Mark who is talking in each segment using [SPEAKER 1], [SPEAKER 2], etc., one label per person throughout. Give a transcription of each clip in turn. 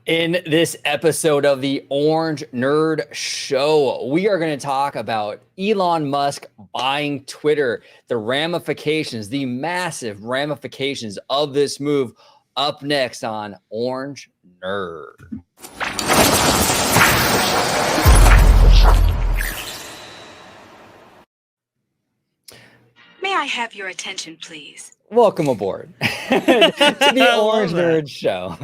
[SPEAKER 1] In this episode of the Orange Nerd Show, we are going to talk about Elon Musk buying Twitter, the ramifications, the massive ramifications of this move, up next on Orange Nerd.
[SPEAKER 2] May I have your attention, please?
[SPEAKER 1] Welcome aboard to the Orange Nerd Show.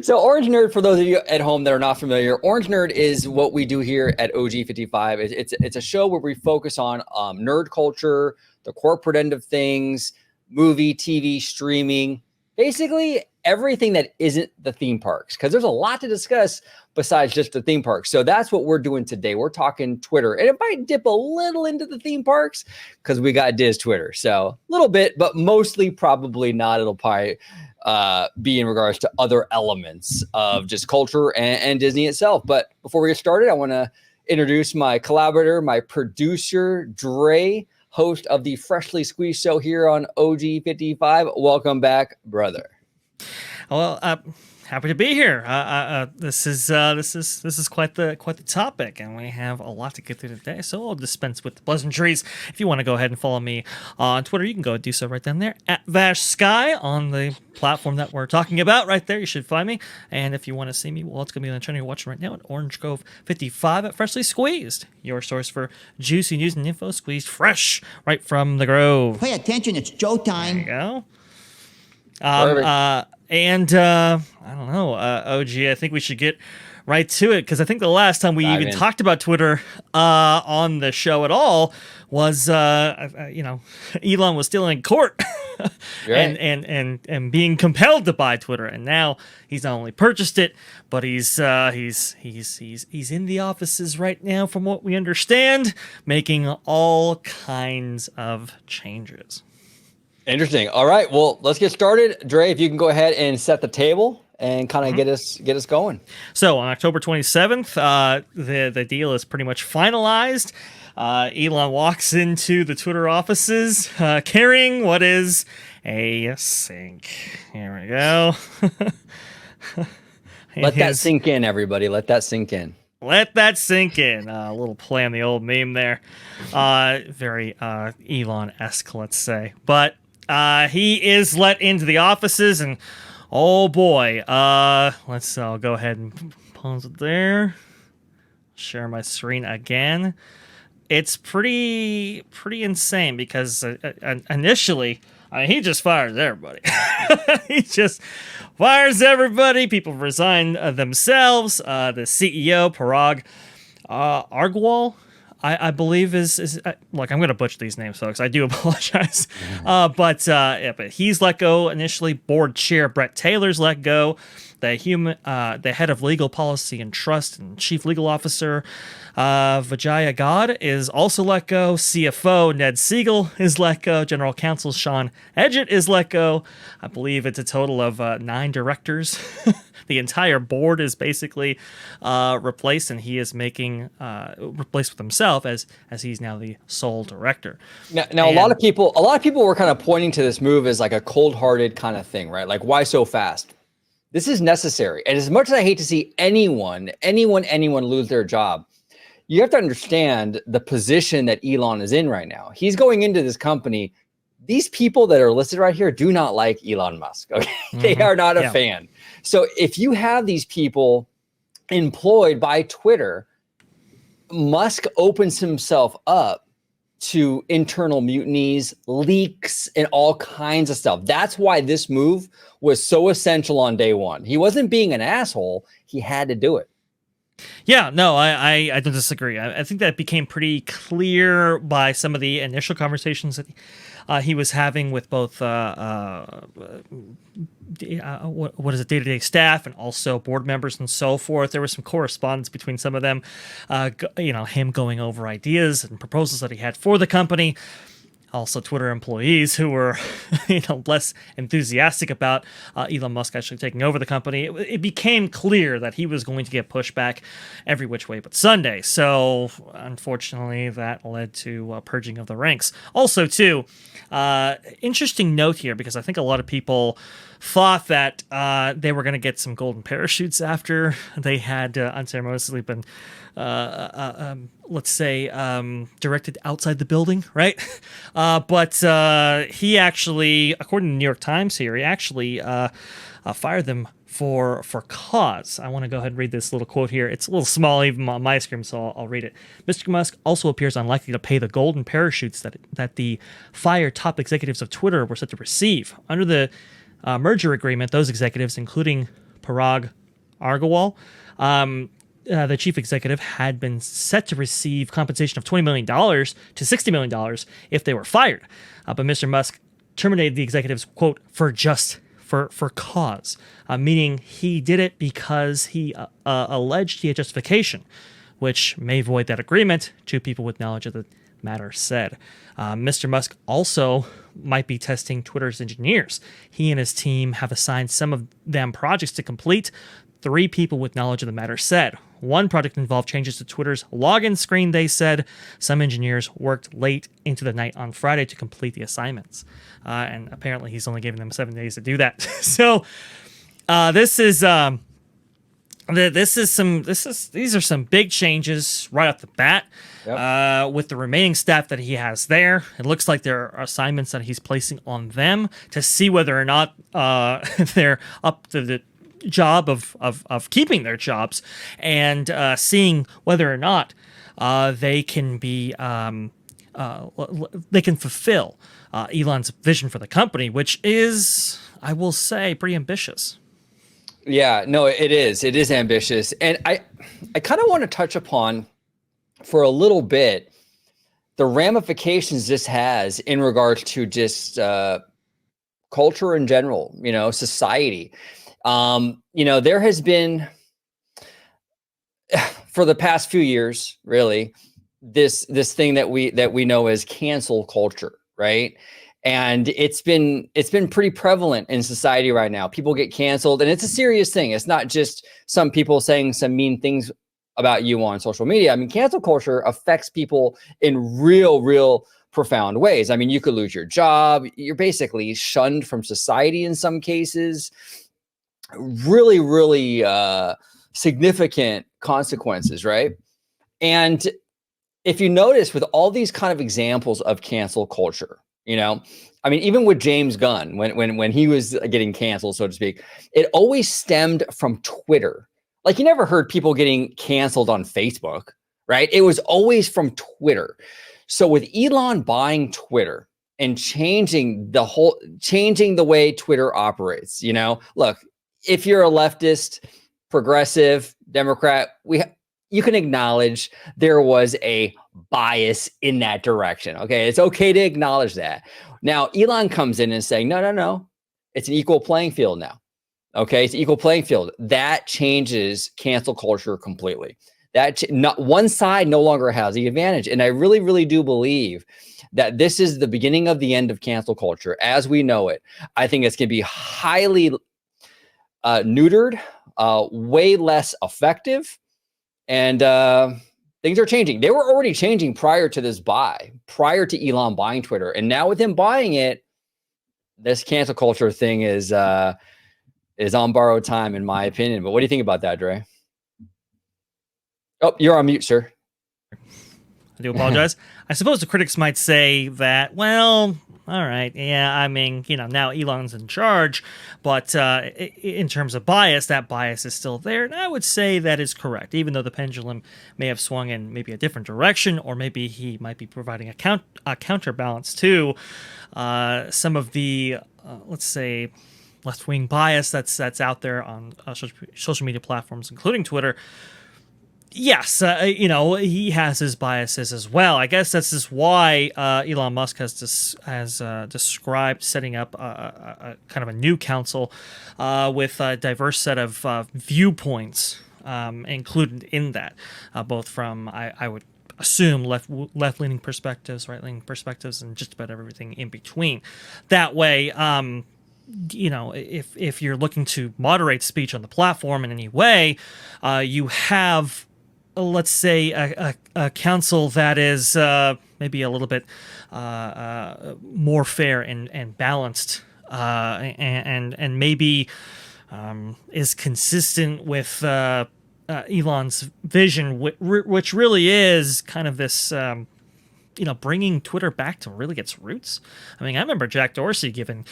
[SPEAKER 1] So Orange Nerd, for those of you at home that are not familiar, Orange Nerd is what we do here at OG55. It's a show where we focus on nerd culture, the corporate end of things, movie, TV, streaming, basically everything that isn't the theme parks, because there's a lot to discuss besides just the theme parks. So that's what we're doing today. We're talking Twitter, and it might dip a little into the theme parks because we got Diz Twitter. So a little bit, but mostly probably not. It'll probably be in regards to other elements of just culture and Disney itself. But before we get started, I want to introduce my collaborator, my producer, Dre, host of the Freshly Squeezed show here on OG55. Welcome back, brother.
[SPEAKER 3] Well, happy to be here. This is quite the topic, and we have a lot to get through today. So I'll dispense with the pleasantries. If you want to go ahead and follow me on Twitter, you can go and do so right down there at VashSky on the platform that we're talking about. Right there, you should find me. And if you want to see me, well, it's going to be on the channel you're watching right now at Orange Grove 55 at Freshly Squeezed, your source for juicy news and info squeezed fresh right from the Grove.
[SPEAKER 4] Pay attention, it's Joe time.
[SPEAKER 3] There you go. And I don't know, OG, I think we should get right to it, because I think the last time we even talked about Twitter on the show at all was, Elon was still in court
[SPEAKER 1] Right.
[SPEAKER 3] and being compelled to buy Twitter, and now he's not only purchased it, but he's in the offices right now, from what we understand, making all kinds of changes.
[SPEAKER 1] Interesting. All right. Well, let's get started. Dre, if you can go ahead and set the table and kind of get us going.
[SPEAKER 3] So on October 27th, the deal is pretty much finalized. Elon walks into the Twitter offices carrying what is a sink. Here we go.
[SPEAKER 1] Let that sink in, everybody. Let that sink in.
[SPEAKER 3] Let that sink in. A little play on the old meme there. Very Elon-esque, let's say. But he is let into the offices, and oh boy, let's go ahead and pause it there. Share my screen again. It's pretty insane, because initially, he just fires everybody. He just fires everybody. People resign themselves. The CEO, Parag Agrawal, I believe is look, I'm going to butcher these names, folks. I do apologize. But he's let go initially. Board chair Brett Taylor's let go. The head of legal policy and trust and chief legal officer Vijaya God is also let go. CFO Ned Siegel is let go. General counsel Sean Edgett is let go. I believe it's a total of 9 directors. The entire board is basically replaced, and he is making replaced with himself as he's now the sole director.
[SPEAKER 1] Now, a lot of people were kind of pointing to this move as like a cold-hearted kind of thing, right? Like, why so fast? This is necessary. And as much as I hate to see anyone lose their job, you have to understand the position that Elon is in right now. He's going into this company. These people that are listed right here do not like Elon Musk. Okay, They are not a fan. So if you have these people employed by Twitter, Musk opens himself up to internal mutinies, leaks, and all kinds of stuff. That's why this move was so essential on day one. He wasn't being an asshole. He had to do it.
[SPEAKER 3] Yeah, no, I don't disagree. I think that became pretty clear by some of the initial conversations that he was having with both what is it, day-to-day staff and also board members and so forth. There was some correspondence between some of them, him going over ideas and proposals that he had for the company. Also, Twitter employees who were, less enthusiastic about Elon Musk actually taking over the company. It became clear that he was going to get pushback every which way but Sunday. So, unfortunately, that led to purging of the ranks. Also, too, interesting note here, because I think a lot of people thought that they were going to get some golden parachutes after they had unceremoniously been, let's say, directed outside the building, right? But he actually, according to the New York Times here, he actually fired them for cause. I want to go ahead and read this little quote here. It's a little small even on my screen, so I'll read it. Mr. Musk also appears unlikely to pay the golden parachutes that the fired top executives of Twitter were set to receive. Under the merger agreement, those executives, including Parag Agrawal, the chief executive, had been set to receive compensation of $20 million to $60 million if they were fired. But Mr. Musk terminated the executives, quote, for cause, meaning he did it because he alleged he had justification, which may void that agreement, two people with knowledge of the matter said. Mr. Musk also might be testing Twitter's engineers. He and his team have assigned some of them projects to complete, three people with knowledge of the matter said. One project involved changes to Twitter's login screen, they said. Some engineers worked late into the night on Friday to complete the assignments. And apparently he's only giving them 7 days to do that. So these are some big changes right off the bat. Yep. With the remaining staff that he has there, it looks like there are assignments that he's placing on them to see whether or not they're up to the job of keeping their jobs, and seeing whether or not they can be they can fulfill Elon's vision for the company, which is, I will say, pretty ambitious.
[SPEAKER 1] Yeah, no, it is. It is ambitious. And I kind of want to touch upon for a little bit the ramifications this has in regards to just culture in general, society. There has been, for the past few years, really, this thing that we know as cancel culture, right? And it's been pretty prevalent in society right now. People get canceled, and it's a serious thing. It's not just some people saying some mean things about you on social media. I mean, cancel culture affects people in real profound ways. I mean, you could lose your job. You're basically shunned from society in some cases. Really significant consequences, right? And if you notice with all these kind of examples of cancel culture, I mean, even with James Gunn, when he was getting canceled, so to speak, it always stemmed from Twitter. Like, you never heard people getting canceled on Facebook, right? It was always from Twitter. So with Elon buying Twitter and changing the way Twitter operates, look, if you're a leftist, progressive, Democrat, you can acknowledge there was a bias in that direction. Okay, it's okay to acknowledge that. Now, Elon comes in and saying, no, it's an equal playing field now. Okay, it's an equal playing field. That changes cancel culture completely. Not one side no longer has the advantage. And I really do believe that this is the beginning of the end of cancel culture as we know it. I think it's going to be highly neutered, way less effective, and things are changing. They were already changing prior to this buy, prior to Elon buying Twitter, and now with him buying it, this cancel culture thing is on borrowed time, in my opinion. But what do you think about that, Dre? Oh, you're on mute, sir.
[SPEAKER 3] I do apologize. I suppose the critics might say that, well, all right, yeah, I mean, now Elon's in charge, but in terms of bias, that bias is still there. And I would say that is correct, even though the pendulum may have swung in maybe a different direction, or maybe he might be providing a counterbalance to some of the, let's say, left-wing bias that's out there on social media platforms, including Twitter. Yes, he has his biases as well. I guess that's just why Elon Musk has described setting up a kind of a new council with a diverse set of viewpoints included in that, both from, I would assume, left-leaning perspectives, right-leaning perspectives, and just about everything in between. That way, if you're looking to moderate speech on the platform in any way, you have, let's say, a council that is maybe a little bit more fair and balanced and maybe is consistent with Elon's vision, which really is kind of this. Bringing Twitter back to really its roots. I mean, I remember Jack Dorsey giving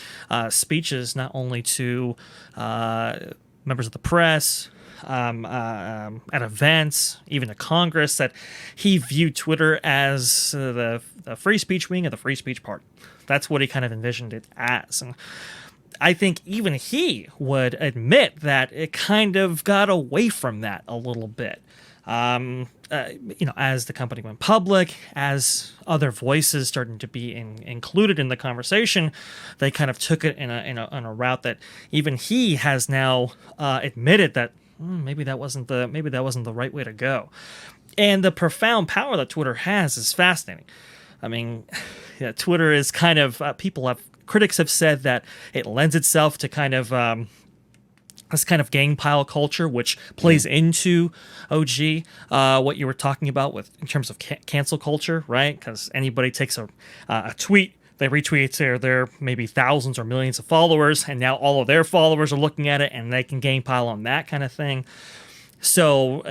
[SPEAKER 3] speeches not only to members of the press, at events, even to Congress, that he viewed Twitter as the free speech wing of the free speech party. That's what he kind of envisioned it as. And I think even he would admit that it kind of got away from that a little bit. As the company went public, as other voices started to be included in the conversation, they kind of took it in a route that even he has now admitted that maybe that wasn't the right way to go. And the profound power that Twitter has is fascinating. I mean, yeah, Twitter is kind of critics have said that it lends itself to kind of this kind of gang pile culture, which plays into OG, what you were talking about with in terms of cancel culture, right? Because anybody takes a tweet, they retweet it to their maybe thousands or millions of followers, and now all of their followers are looking at it, and they can gang pile on that kind of thing. So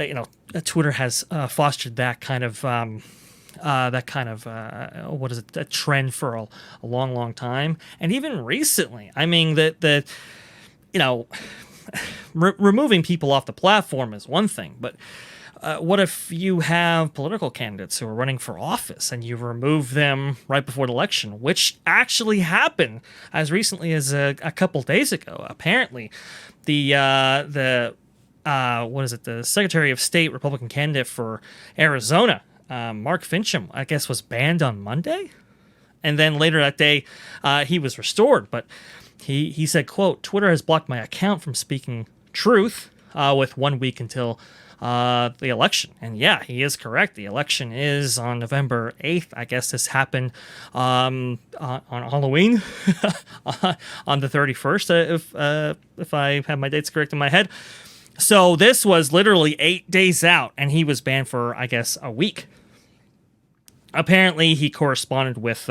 [SPEAKER 3] Twitter has fostered that kind of a trend for a long, long time, and even recently. I mean that removing people off the platform is one thing, but what if you have political candidates who are running for office and you remove them right before the election, which actually happened as recently as a couple days ago? Apparently, the Secretary of State Republican candidate for Arizona, Mark Fincham, I guess, was banned on Monday, and then later that day he was restored, but he said, quote, "Twitter has blocked my account from speaking truth with 1 week until the election." And yeah, he is correct. The election is on November 8th. I guess this happened on Halloween on the 31st, if I have my dates correct in my head. So this was literally 8 days out, and he was banned for, I guess, a week. Apparently, he corresponded with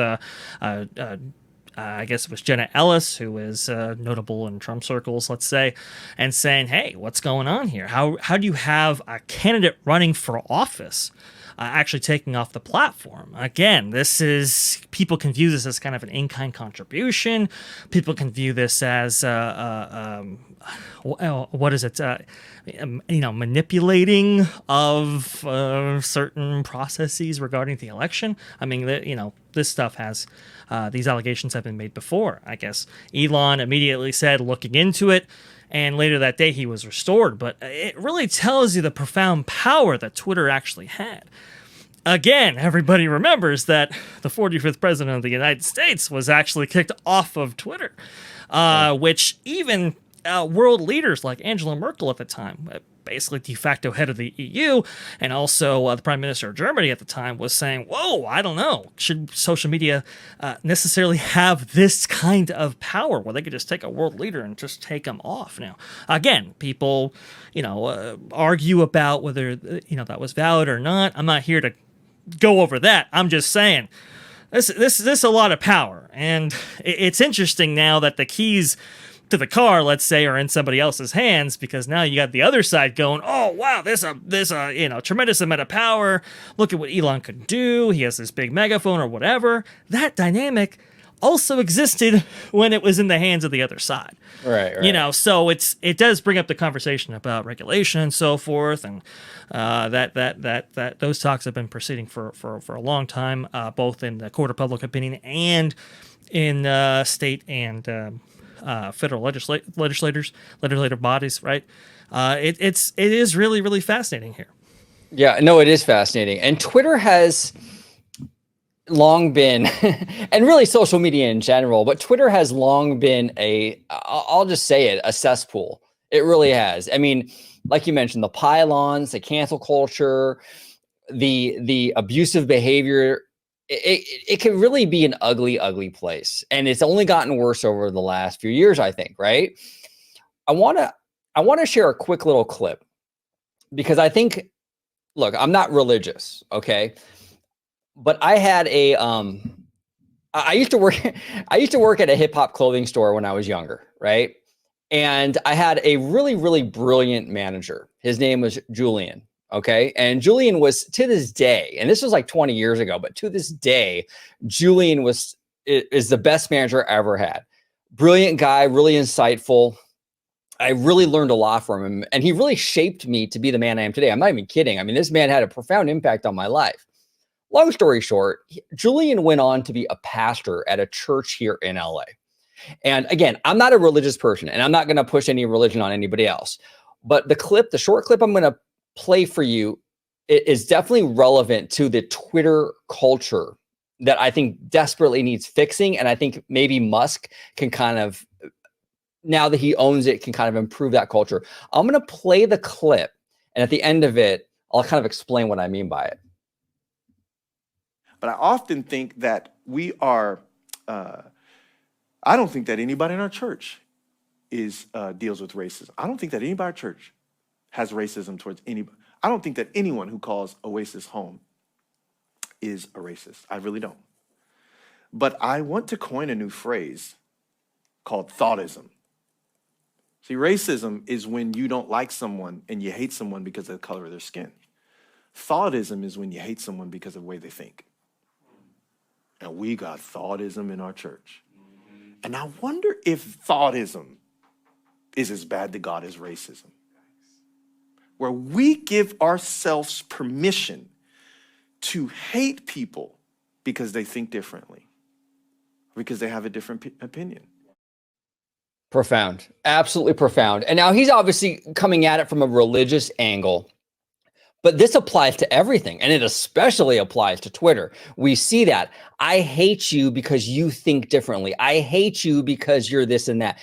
[SPEAKER 3] I guess it was Jenna Ellis, who is notable in Trump circles, let's say, and saying, "Hey, what's going on here? How do you have a candidate running for office actually taking off the platform?" Again, people can view this as kind of an in-kind contribution. People can view this as manipulating of certain processes regarding the election. I mean, this stuff has these allegations have been made before. I guess Elon immediately said looking into it, and later that day he was restored. But it really tells you the profound power that Twitter actually had. Again, everybody remembers that the 45th president of the United States was actually kicked off of Twitter, which even world leaders like Angela Merkel at the time, basically de facto head of the EU, and also the prime minister of Germany at the time, was saying, "Whoa, I don't know. Should social media necessarily have this kind of power where they could just take a world leader and just take them off?" Now, again, people, argue about whether that was valid or not. I'm not here to go over that. I'm just saying this is a lot of power, and it's interesting now that the keys to the car, let's say, are in somebody else's hands, because now you got the other side going, "Oh wow, there's a tremendous amount of power. Look at what Elon could do. He has this big megaphone or whatever." That dynamic also existed when it was in the hands of the other side.
[SPEAKER 1] Right.
[SPEAKER 3] So it does bring up the conversation about regulation and so forth, and that those talks have been proceeding for a long time, both in the court of public opinion and in state and federal legislative bodies, right? It is really, really fascinating here.
[SPEAKER 1] Yeah, no, it is fascinating. And Twitter has long been, and really social media in general, but Twitter has long been I'll just say it, a cesspool. It really has. I mean, like you mentioned, the pylons, the cancel culture, the abusive behavior, it can really be an ugly, ugly place. And it's only gotten worse over the last few years, I think, right? I want to share a quick little clip, because I think, look, I'm not religious, okay? But I had I used to work. I used to work at a hip hop clothing store when I was younger, right? And I had a really, really brilliant manager. His name was Julian. Okay. And Julian was to this day, and this was like 20 years ago, but to this day, Julian is the best manager I ever had. Brilliant guy, really insightful. I really learned a lot from him, and he really shaped me to be the man I am today. I'm not even kidding. I mean, this man had a profound impact on my life. Long story short, Julian went on to be a pastor at a church here in LA. And again, I'm not a religious person, and I'm not going to push any religion on anybody else. But the short clip I'm going to play for you is definitely relevant to the Twitter culture that I think desperately needs fixing. And I think maybe Musk can kind of, now that he owns it, can kind of improve that culture. I'm going to play the clip, and at the end of it, I'll kind of explain what I mean by it.
[SPEAKER 4] But I often think that we are, I don't think that anybody in our church deals with racism. I don't think that anybody in our church has racism towards anybody. I don't think that anyone who calls Oasis home is a racist. I really don't. But I want to coin a new phrase called thoughtism. See, racism is when you don't like someone and you hate someone because of the color of their skin. Thoughtism is when you hate someone because of the way they think. And we got thoughtism in our church. And I wonder if thoughtism is as bad to God as racism, where we give ourselves permission to hate people because they think differently, because they have a different opinion.
[SPEAKER 1] Profound, absolutely profound. And now he's obviously coming at it from a religious angle. But this applies to everything, and it especially applies to Twitter. We see that. I hate you because you think differently. I hate you because you're this and that.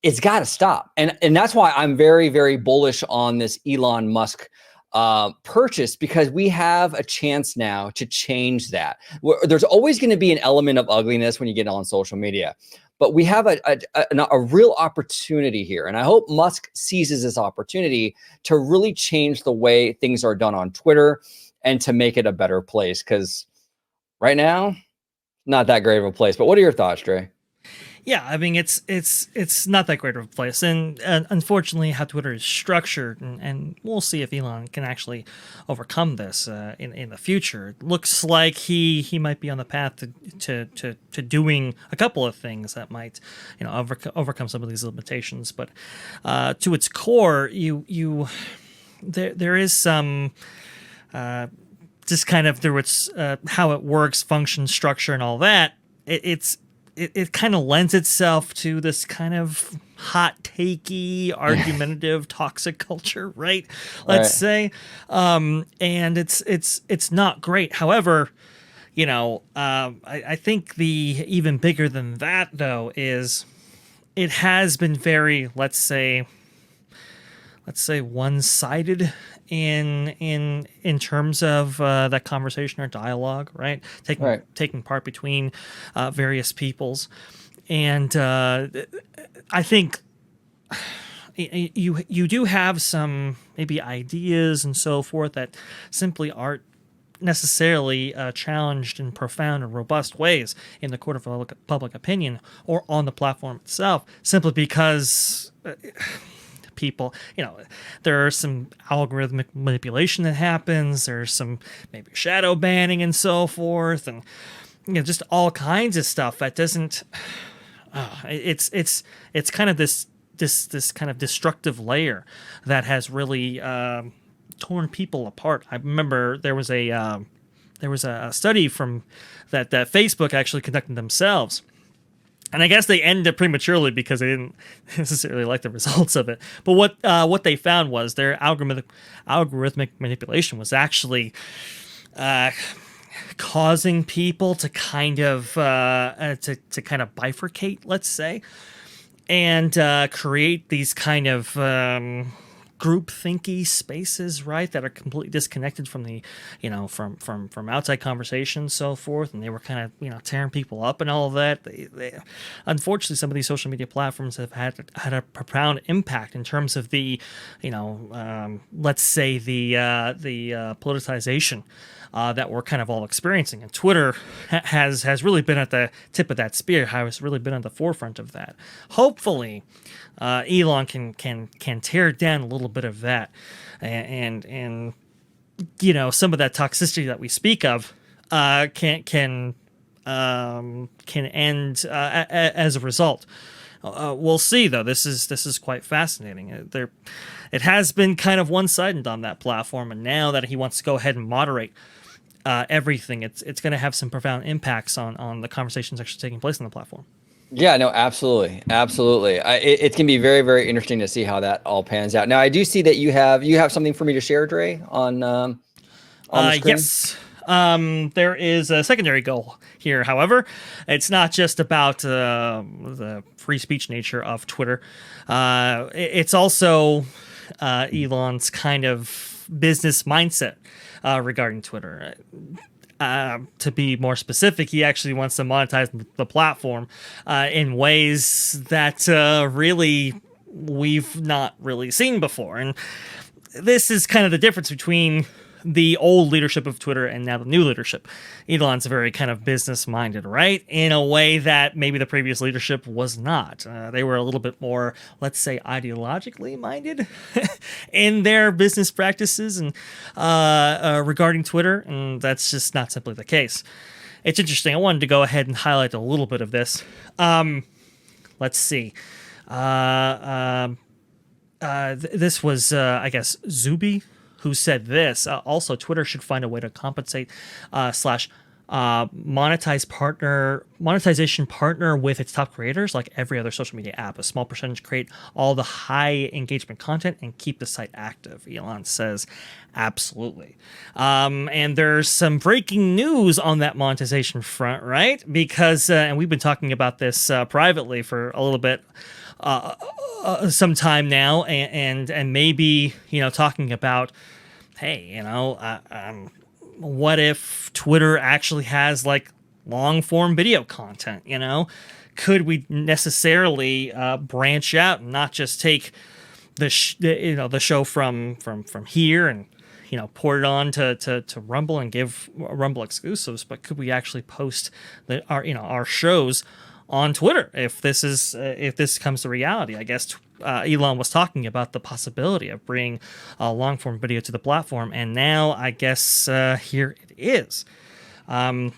[SPEAKER 1] It's got to stop. And that's why I'm very, very bullish on this Elon Musk purchase, because we have a chance now to change that. There's always going to be an element of ugliness when you get on social media. But we have a real opportunity here. And I hope Musk seizes this opportunity to really change the way things are done on Twitter and to make it a better place. Because right now, not that great of a place. But what are your thoughts, Dre?
[SPEAKER 3] Yeah, I mean, it's not that great of a place, and unfortunately, how Twitter is structured, and we'll see if Elon can actually overcome this in the future. It looks like he might be on the path to doing a couple of things that might, overcome some of these limitations. But to its core, there is some. Just kind of through its how it works, function, structure, and all that. It kind of lends itself to this kind of hot takey, argumentative, toxic culture, right? Let's say, and it's not great. However, I think the even bigger than that though is it has been very, let's say one-sided in terms of that conversation or dialogue, right? Taking part between various peoples, and I think you do have some maybe ideas and so forth that simply aren't necessarily challenged in profound and robust ways in the court of public opinion or on the platform itself, simply because people, there are some algorithmic manipulation that happens. There's some maybe shadow banning and so forth, and just all kinds of stuff that doesn't. It's kind of this kind of destructive layer that has really torn people apart. I remember there was a study from that Facebook actually conducted themselves. And I guess they ended it prematurely because they didn't necessarily like the results of it. But what they found was their algorithmic manipulation was actually causing people to kind of bifurcate, let's say, and create these kind of group thinky spaces, right, that are completely disconnected from the from outside conversations, so forth, and they were kind of tearing people up and all of that. They unfortunately, some of these social media platforms have had a profound impact in terms of the let's say the politicization that we're kind of all experiencing. And Twitter has really been at the tip of that spear, has really been at the forefront of that. Hopefully, Elon can tear down a little bit of that, and some of that toxicity that we speak of can end as a result. We'll see, though. This is quite fascinating. It has been kind of one-sided on that platform, and now that he wants to go ahead and moderate everything, it's going to have some profound impacts on the conversations actually taking place on the platform.
[SPEAKER 1] Yeah, no, absolutely. It can be very, very interesting to see how that all pans out. Now, I do see that you have something for me to share, Dre, on the screen.
[SPEAKER 3] Yes. There is a secondary goal here, however. It's not just about the free speech nature of Twitter. It's also Elon's kind of business mindset regarding Twitter. To be more specific, he actually wants to monetize the platform in ways that really we've not really seen before. And this is kind of the difference between the old leadership of Twitter and now the new leadership. Elon's very kind of business-minded, right? In a way that maybe the previous leadership was not. They were a little bit more, let's say, ideologically minded in their business practices and regarding Twitter, and that's just not simply the case. It's interesting. I wanted to go ahead and highlight a little bit of this. Let's see. This was, I guess, Zuby, who said this. Also, Twitter should find a way to compensate monetization partner with its top creators like every other social media app. A small percentage create all the high engagement content and keep the site active. Elon says, absolutely. And there's some breaking news on that monetization front, right? Because, and we've been talking about this privately for a little bit, some time now, and maybe talking about, hey, what if Twitter actually has like long form video content? Could we necessarily branch out and not just take the show from here and port it on to Rumble and give Rumble exclusives, but could we actually post our shows on Twitter if this comes to reality? I guess Elon was talking about the possibility of bringing long form video to the platform, and now I guess here it is. Elon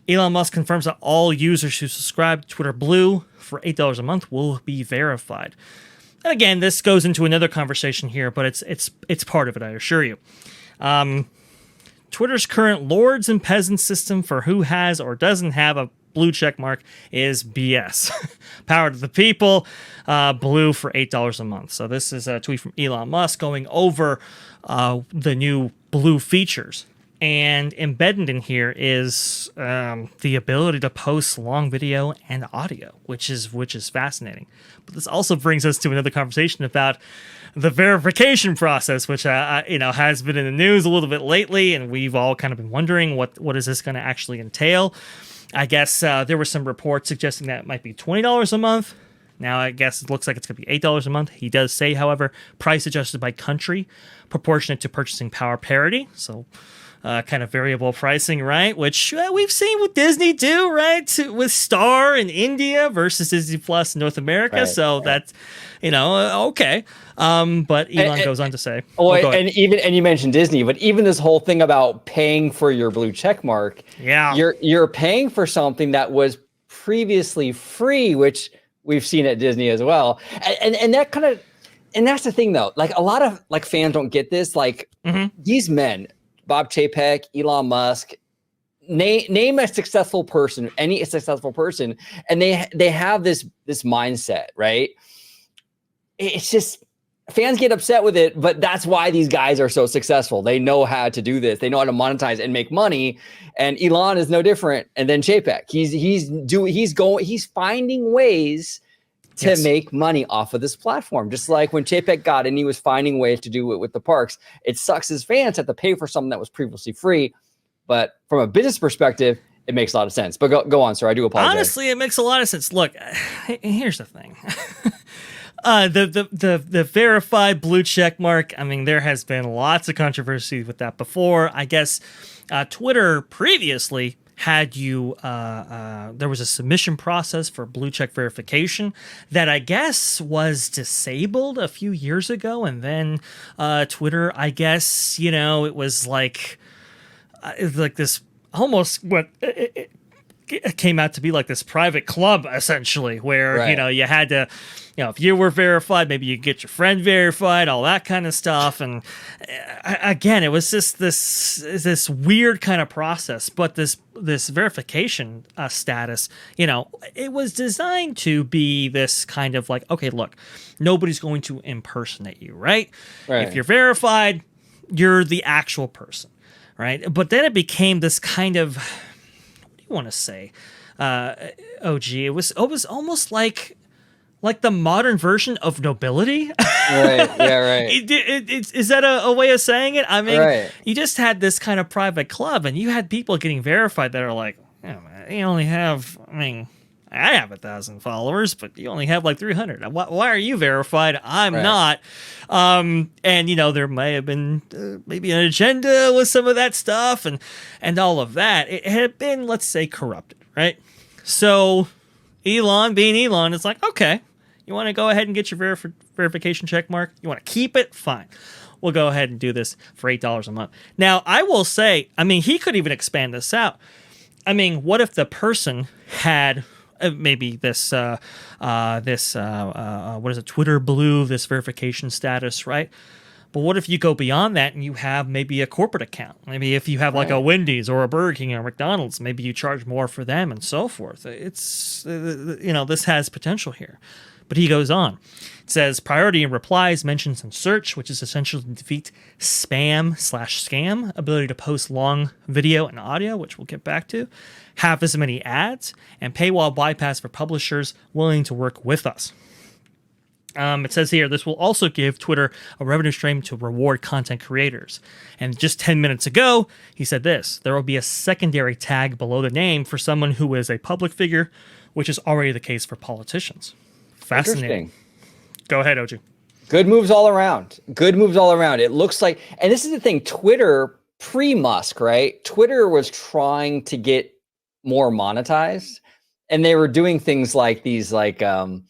[SPEAKER 3] Musk confirms that all users who subscribe to Twitter Blue for $8 a month will be verified. And again, this goes into another conversation here, but it's part of it, I assure you. Twitter's current lords and peasants system for who has or doesn't have a blue check mark is BS. Power to the people, blue for $8 a month. So this is a tweet from Elon Musk going over the new blue features. And embedded in here is the ability to post long video and audio, which is fascinating. But this also brings us to another conversation about the verification process, which has been in the news a little bit lately, and we've all kind of been wondering what is this going to actually entail. I guess there were some reports suggesting that it might be $20 a month. Now, I guess it looks like it's going to be $8 a month. He does say, however, price adjusted by country, proportionate to purchasing power parity. So kind of variable pricing, right? Which we've seen with Disney do, right? With Star in India versus Disney Plus in North America. Right, so that's, okay. But Elon goes on to say,
[SPEAKER 1] and you mentioned Disney, but even this whole thing about paying for your blue check mark, you're paying for something that was previously free, which we've seen at Disney as well. And that kind of, and that's the thing though, like a lot of like fans don't get this, like these men, Bob Chapek, Elon Musk, name a successful person, any successful person, and they have this mindset, right? It's just fans get upset with it, but that's why these guys are so successful. They know how to do this. They know how to monetize and make money. And Elon is no different. And then Chapek, he's finding ways to make money off of this platform. Just like when Chapek got in, he was finding ways to do it with the parks. It sucks as fans have to pay for something that was previously free. But from a business perspective, it makes a lot of sense. But go on, sir. I do apologize.
[SPEAKER 3] Honestly, it makes a lot of sense. Look, here's the thing. The verified blue check mark. I mean, there has been lots of controversy with that before. I guess Twitter previously had you. There was a submission process for blue check verification that I guess was disabled a few years ago, and then Twitter, I guess, it was like this almost what. It came out to be like this private club essentially where
[SPEAKER 1] Right.
[SPEAKER 3] you had to if you were verified, maybe you get your friend verified, all that kind of stuff. And again, it was just this weird kind of process. But this verification status, it was designed to be this kind of like, okay, look, nobody's going to impersonate you, right?
[SPEAKER 1] Right.
[SPEAKER 3] If you're verified, you're the actual person, right? But then it became this kind of, want to say OG, it was almost like the modern version of nobility.
[SPEAKER 1] Right. Yeah. Right.
[SPEAKER 3] Is that a way of saying it? I mean,
[SPEAKER 1] Right.
[SPEAKER 3] you just had this kind of private club, and you had people getting verified that are like, man, you only have, I have 1,000 followers, but you only have like 300. Why are you verified? I'm
[SPEAKER 1] Right.
[SPEAKER 3] not. And there may have been maybe an agenda with some of that stuff and all of that. It had been, let's say, corrupted, right? So Elon, being Elon, is like, okay, you want to go ahead and get your verification check mark? You want to keep it? Fine. We'll go ahead and do this for $8 a month. Now, I will say, he could even expand this out. What if the person had maybe this what is it, Twitter Blue, this verification status, right? But what if you go beyond that and you have maybe a corporate account? Maybe if you have like a Wendy's or a Burger King or a McDonald's, maybe you charge more for them and so forth. It's this has potential here. But he goes on. It says priority in replies, mentions, and search, which is essential to defeat spam/scam, ability to post long video and audio, which we'll get back to, half as many ads, and paywall bypass for publishers willing to work with us. It says here, this will also give Twitter a revenue stream to reward content creators. And just 10 minutes ago, he said this: there will be a secondary tag below the name for someone who is a public figure, which is already the case for politicians. Fascinating. Go ahead, OG.
[SPEAKER 1] Good moves all around. Good moves all around. It looks like, and this is the thing, Twitter pre-Musk, right? Twitter was trying to get more monetized, and they were doing things like these, like the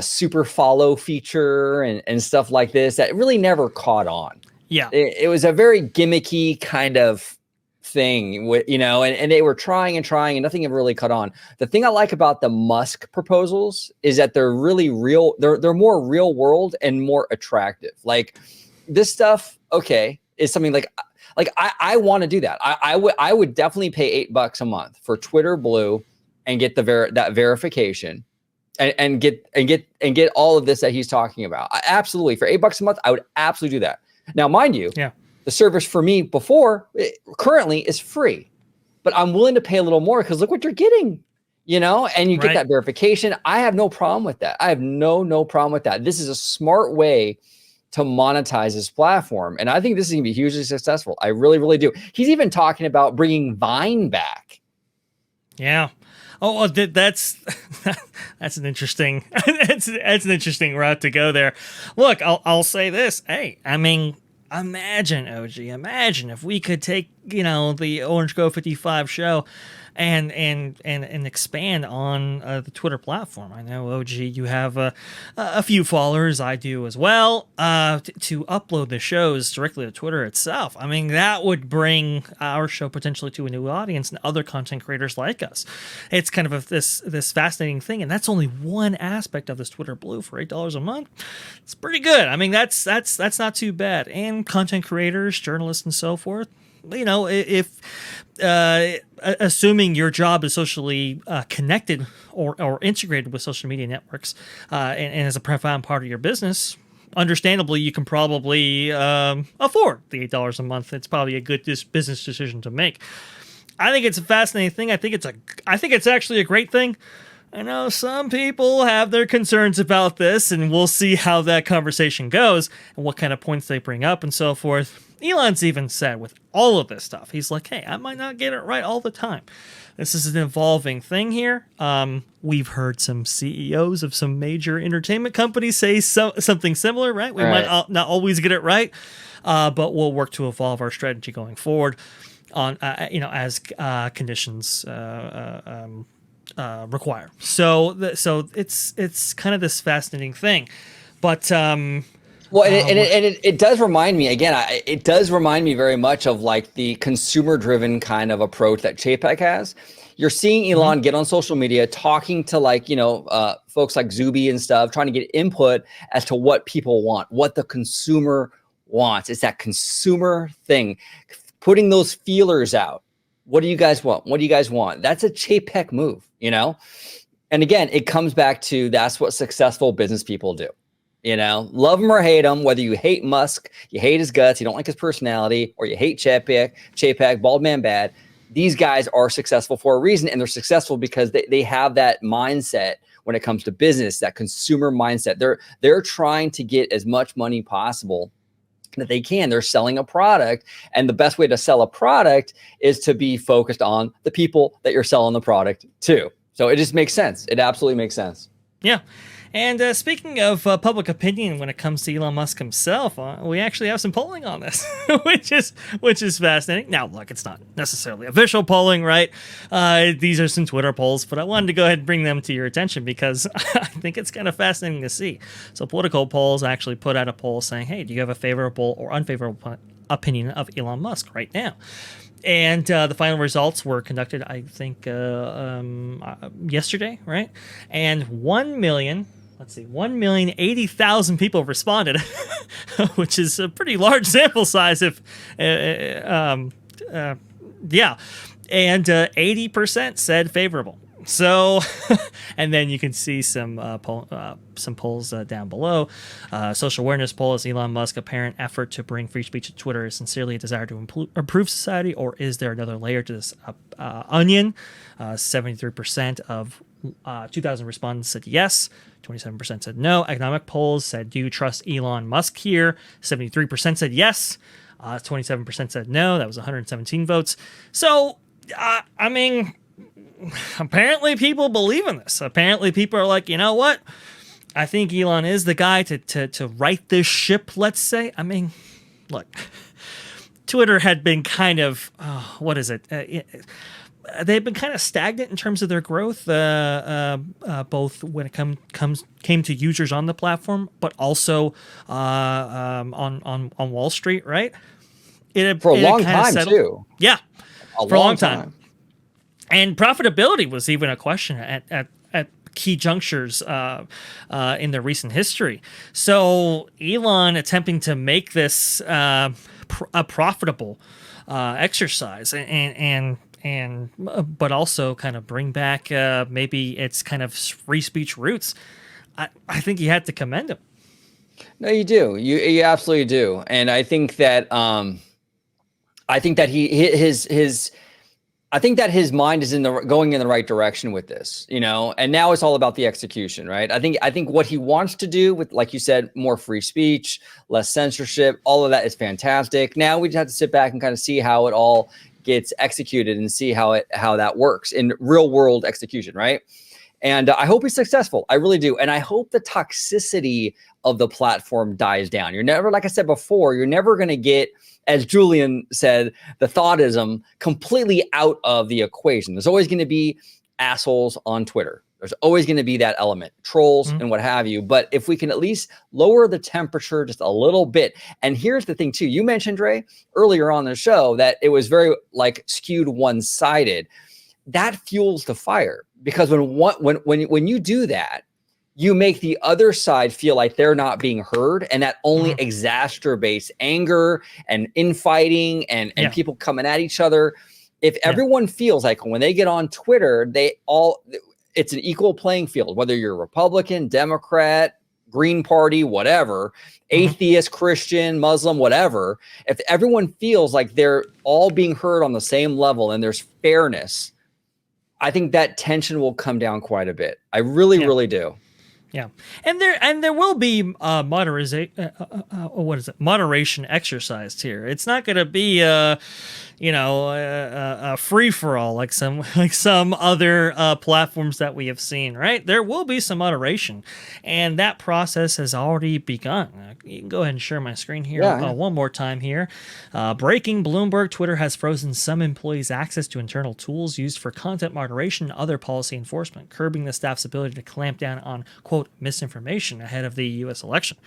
[SPEAKER 1] super follow feature and stuff like this that really never caught on.
[SPEAKER 3] Yeah.
[SPEAKER 1] It was a very gimmicky kind of thing, and they were trying and nothing ever really caught on. The thing I like about the Musk proposals is that they're really real. They're more real world and more attractive. Like this stuff, okay, is something like I want to do that. I would definitely pay $8 a month for Twitter Blue and get that verification and get all of this that he's talking about. Absolutely, for $8 a month, I would absolutely do that. Now, mind you, the service for me currently is free, but I'm willing to pay a little more because look what you're getting, and you get that verification. I have no problem with that. I have no problem with that. This is a smart way to monetize this platform, and I think this is going to be hugely successful. I really, really do. He's even talking about bringing Vine back.
[SPEAKER 3] Yeah. Oh, that's an interesting that's an interesting route to go there. Look, I'll say this. Hey, imagine, OG, imagine if we could take, the Orange Go 55 show and expand on the Twitter platform. I know, OG, you have a few followers. I do as well. To upload the shows directly to Twitter itself. That would bring our show potentially to a new audience and other content creators like us. It's kind of this fascinating thing, and that's only one aspect of this Twitter Blue for $8 a month. It's pretty good. That's not too bad. And content creators, journalists, and so forth. If assuming your job is socially connected or integrated with social media networks and is a profound part of your business, understandably, you can probably afford the $8 a month. It's probably a good business decision to make. I think it's a fascinating thing. I think it's actually a great thing. I know some people have their concerns about this, and we'll see how that conversation goes and what kind of points they bring up and so forth. Elon's even said with all of this stuff, he's like, hey, I might not get it right all the time. This is an evolving thing here. We've heard some CEOs of some major entertainment companies say something similar, right? We might not always get it right, but we'll work to evolve our strategy going forward on, as conditions require. So it's kind of this fascinating thing, but
[SPEAKER 1] well, it does remind me again. It does remind me very much of like the consumer-driven kind of approach that Chapek has. You're seeing Elon get on social media, talking to like folks like Zuby and stuff, trying to get input as to what people want, what the consumer wants. It's that consumer thing, putting those feelers out. What do you guys want? What do you guys want? That's a Chapek move, And again, it comes back to that's what successful business people do. Love him or hate him, whether you hate Musk, you hate his guts, you don't like his personality, or you hate Chapek, bald man bad. These guys are successful for a reason, and they're successful because they have that mindset when it comes to business, that consumer mindset. They're trying to get as much money possible that they can. They're selling a product, and the best way to sell a product is to be focused on the people that you're selling the product to. So it just makes sense. It absolutely makes sense.
[SPEAKER 3] Yeah. And speaking of public opinion when it comes to Elon Musk himself, we actually have some polling on this, which is fascinating. Now, look, it's not necessarily official polling, right? These are some Twitter polls, but I wanted to go ahead and bring them to your attention because I think it's kind of fascinating to see. So Political Polls actually put out a poll saying, hey, do you have a favorable or unfavorable opinion of Elon Musk right now? And the final results were conducted, I think, yesterday, right? And 1,080,000 people responded, which is a pretty large sample size. And 80% said favorable. So, and then you can see some polls down below. Social awareness poll: is Elon Musk apparent effort to bring free speech to Twitter is sincerely a desire to improve society, or is there another layer to this onion? 73% of 2,000 respondents said yes. 27% said no. Economic polls said, do you trust Elon Musk here? 73% said yes. 27% said no. That was 117 votes. So, apparently people believe in this. Apparently people are like, you know what? I think Elon is the guy to right this ship, let's say. Look, Twitter had been kind of, they've been kind of stagnant in terms of their growth, both when it came to users on the platform, but also on Wall Street, right?
[SPEAKER 1] For a long time, too.
[SPEAKER 3] Yeah, for a long time. And profitability was even a question at key junctures in their recent history. So Elon attempting to make this a profitable exercise and but also kind of bring back maybe its kind of free speech roots. I think you had to commend him.
[SPEAKER 1] No, you do. You absolutely do. And I think that his mind is going in the right direction with this, and now it's all about the execution, right? I think what he wants to do with, like you said, more free speech, less censorship, all of that is fantastic. Now we just have to sit back and kind of see how it all gets executed and see how that works in real world execution, right? And I hope he's successful. I really do. And I hope the toxicity of the platform dies down. You're never, like I said before, you're never going to get, as Julian said, the thoughtism completely out of the equation. There's always going to be assholes on Twitter. There's always going to be that element, trolls and what have you. But if we can at least lower the temperature just a little bit. And here's the thing too, you mentioned, Ray, earlier on the show that it was very like skewed one-sided. That fuels the fire, because when you do that, you make the other side feel like they're not being heard, and that only exacerbates anger and infighting and people coming at each other. If everyone feels like when they get on Twitter, it's an equal playing field, whether you're Republican, Democrat, Green Party, whatever, atheist, Christian, Muslim, whatever. If everyone feels like they're all being heard on the same level and there's fairness, I think that tension will come down quite a bit. I really do.
[SPEAKER 3] Yeah, and there will be moderation exercised here. It's not going to be a free for all like some other platforms that we have seen. Right, there will be some moderation, and that process has already begun. You can go ahead and share my screen here one more time here. Breaking Bloomberg: Twitter has frozen some employees' access to internal tools used for content moderation and other policy enforcement, curbing the staff's ability to clamp down on quote misinformation ahead of the U.S. election.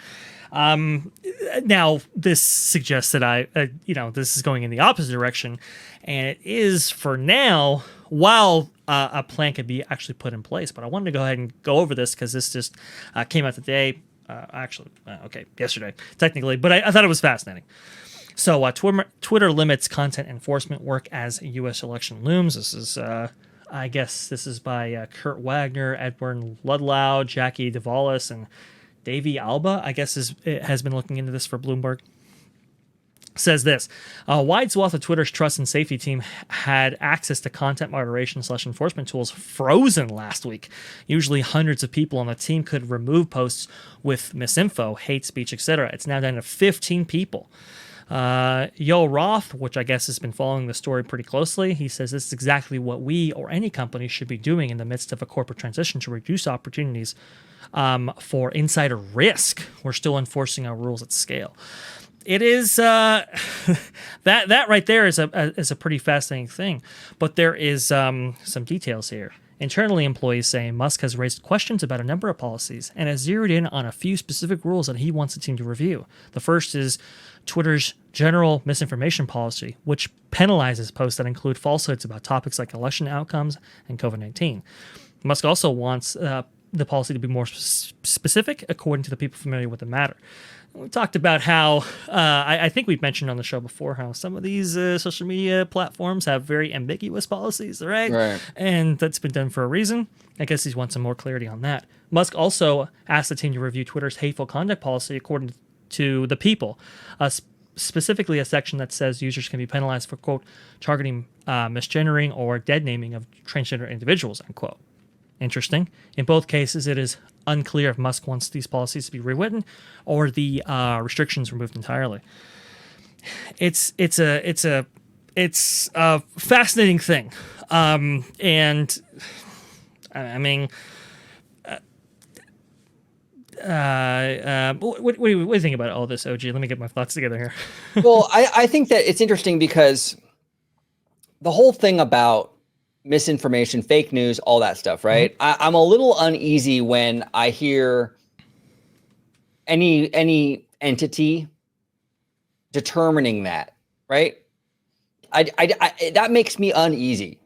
[SPEAKER 3] Now, this suggests that this is going in the opposite direction, and it is for now, while a plan could be actually put in place. But I wanted to go ahead and go over this because this just came out today, yesterday, technically, but I thought it was fascinating. So Twitter limits content enforcement work as U.S. election looms. This is, I guess, this is by Kurt Wagner, Edward Ludlow, Jackie DeValis, and Davey Alba, I guess, has been looking into this for Bloomberg. Says this: a wide swath of Twitter's trust and safety team had access to content moderation / enforcement tools frozen last week. Usually hundreds of people on the team could remove posts with misinfo, hate speech, etc. It's now down to 15 people. Yo Roth, which I guess has been following the story pretty closely, he says this is exactly what we or any company should be doing in the midst of a corporate transition to reduce opportunities for insider risk. We're still enforcing our rules at scale. It is that right there is a pretty fascinating thing, but there is some details here. Internally, employees say Musk has raised questions about a number of policies and has zeroed in on a few specific rules that he wants the team to review. The first is Twitter's general misinformation policy, which penalizes posts that include falsehoods about topics like election outcomes and COVID-19. Musk also wants the policy to be more specific according to the people familiar with the matter. We talked about how, I think we've mentioned on the show before, how some of these social media platforms have very ambiguous policies, right? And that's been done for a reason. I guess he wants some more clarity on that. Musk also asked the team to review Twitter's hateful conduct policy according to the people, specifically a section that says users can be penalized for, quote, targeting, misgendering, or dead naming of transgender individuals, unquote. Interesting. In both cases, it is unclear if Musk wants these policies to be rewritten or the restrictions removed entirely. It's a fascinating thing, and I mean, what do you think about all this, OG? Let me get my thoughts together here.
[SPEAKER 1] Well, I think that it's interesting because the whole thing about misinformation, fake news, all that stuff, right? Mm-hmm. I'm a little uneasy when I hear any entity determining that, right? I that makes me uneasy.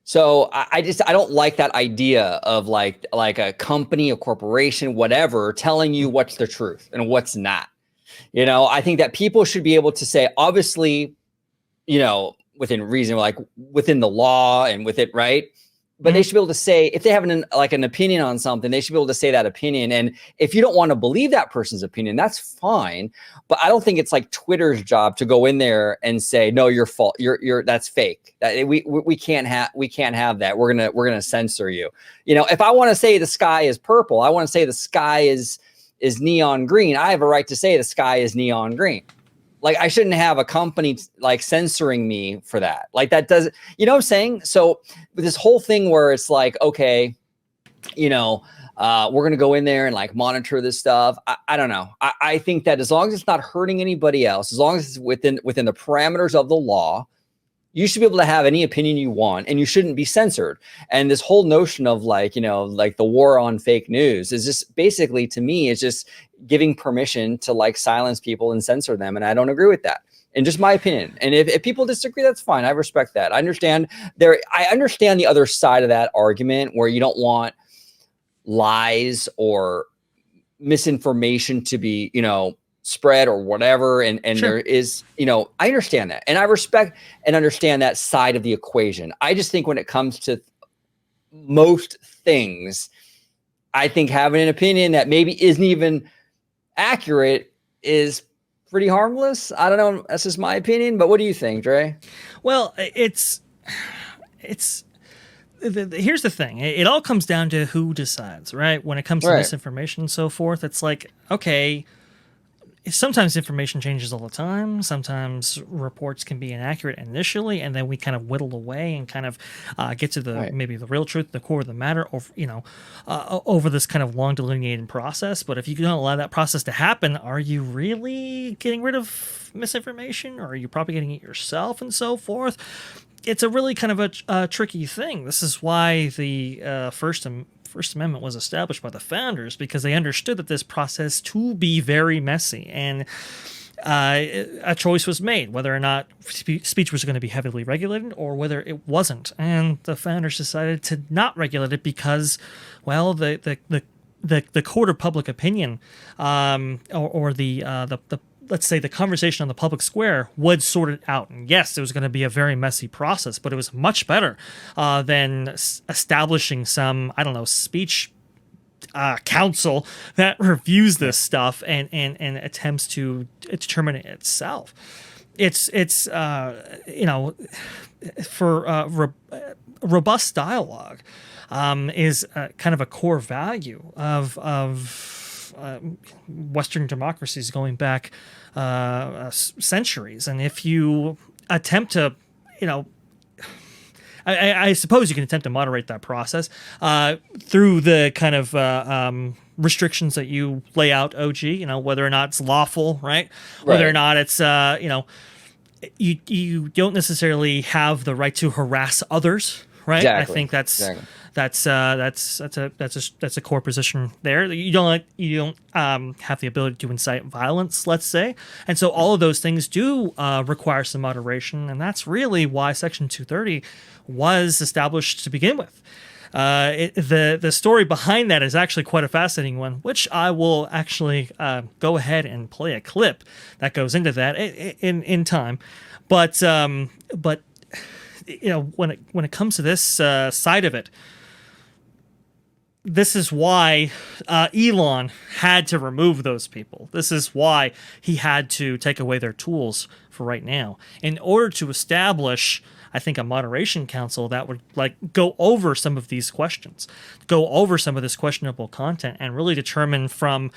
[SPEAKER 1] So I don't like that idea of like a company, a corporation, whatever, telling you what's the truth and what's not. You know, I think that people should be able to say, obviously, you know, within reason, like within the law and with it, right? But they should be able to say, if they have an opinion on something, they should be able to say that opinion. And if you don't want to believe that person's opinion, that's fine. But I don't think it's like Twitter's job to go in there and say, no, you're fault. You're that's fake. We can't have that. We're gonna censor you. You know, if I want to say the sky is purple, I want to say the sky is neon green. I have a right to say the sky is neon green. Like, I shouldn't have a company like censoring me for that. Like, that doesn't, you know what I'm saying? So with this whole thing where it's like, okay, you know, we're going to go in there and like monitor this stuff. I don't know. I think that as long as it's not hurting anybody else, as long as it's within the parameters of the law, you should be able to have any opinion you want and you shouldn't be censored. And this whole notion of like, you know, like the war on fake news is just basically, to me, it's just giving permission to like silence people and censor them. And I don't agree with that. And just my opinion. And if people disagree, that's fine. I respect that. I understand the other side of that argument where you don't want lies or misinformation to be, you know, spread or whatever. And sure. There is, you know, I understand that. And I respect and understand that side of the equation. I just think when it comes to most things, I think having an opinion that maybe isn't even accurate is pretty harmless. I don't know. That's just my opinion. But what do you think, Dre?
[SPEAKER 3] Well, it's here's the thing. It all comes down to who decides, right? When it comes to
[SPEAKER 1] Right.
[SPEAKER 3] misinformation and so forth, it's like, okay, sometimes information changes all the time. Sometimes reports can be inaccurate initially, and then we kind of whittle away and kind of get to the
[SPEAKER 1] Right.
[SPEAKER 3] maybe the real truth, the core of the matter, or over this kind of long delineated process. But if you don't allow that process to happen, are you really getting rid of misinformation, or are you propagating it yourself and so forth? It's a really kind of a tricky thing. This is why the First Amendment was established by the founders, because they understood that this process to be very messy, and a choice was made whether or not speech was going to be heavily regulated or whether it wasn't. And the founders decided to not regulate it because, well, the court of public opinion, or the let's say the conversation on the public square would sort it out. And yes, it was going to be a very messy process, but it was much better than establishing some, I don't know, speech council that reviews this stuff and attempts to determine it itself. It's for robust dialogue is kind of a core value of Western democracies going back centuries. And if you attempt to, I suppose you can attempt to moderate that process through the kind of restrictions that you lay out, OG, whether or not it's lawful, right? Whether or
[SPEAKER 1] Right.
[SPEAKER 3] not it's, you don't necessarily have the right to harass others, right?
[SPEAKER 1] Exactly.
[SPEAKER 3] I think that's
[SPEAKER 1] Exactly.
[SPEAKER 3] that's a core position there. You don't have the ability to incite violence, let's say, and so all of those things do require some moderation, and that's really why Section 230 was established to begin with. The story behind that is actually quite a fascinating one, which I will actually go ahead and play a clip that goes into that in time, but when it comes to this side of it. This is why Elon had to remove those people. This is why he had to take away their tools for right now in order to establish, I think, a moderation council that would go over some of these questions, go over some of this questionable content, and really determine from,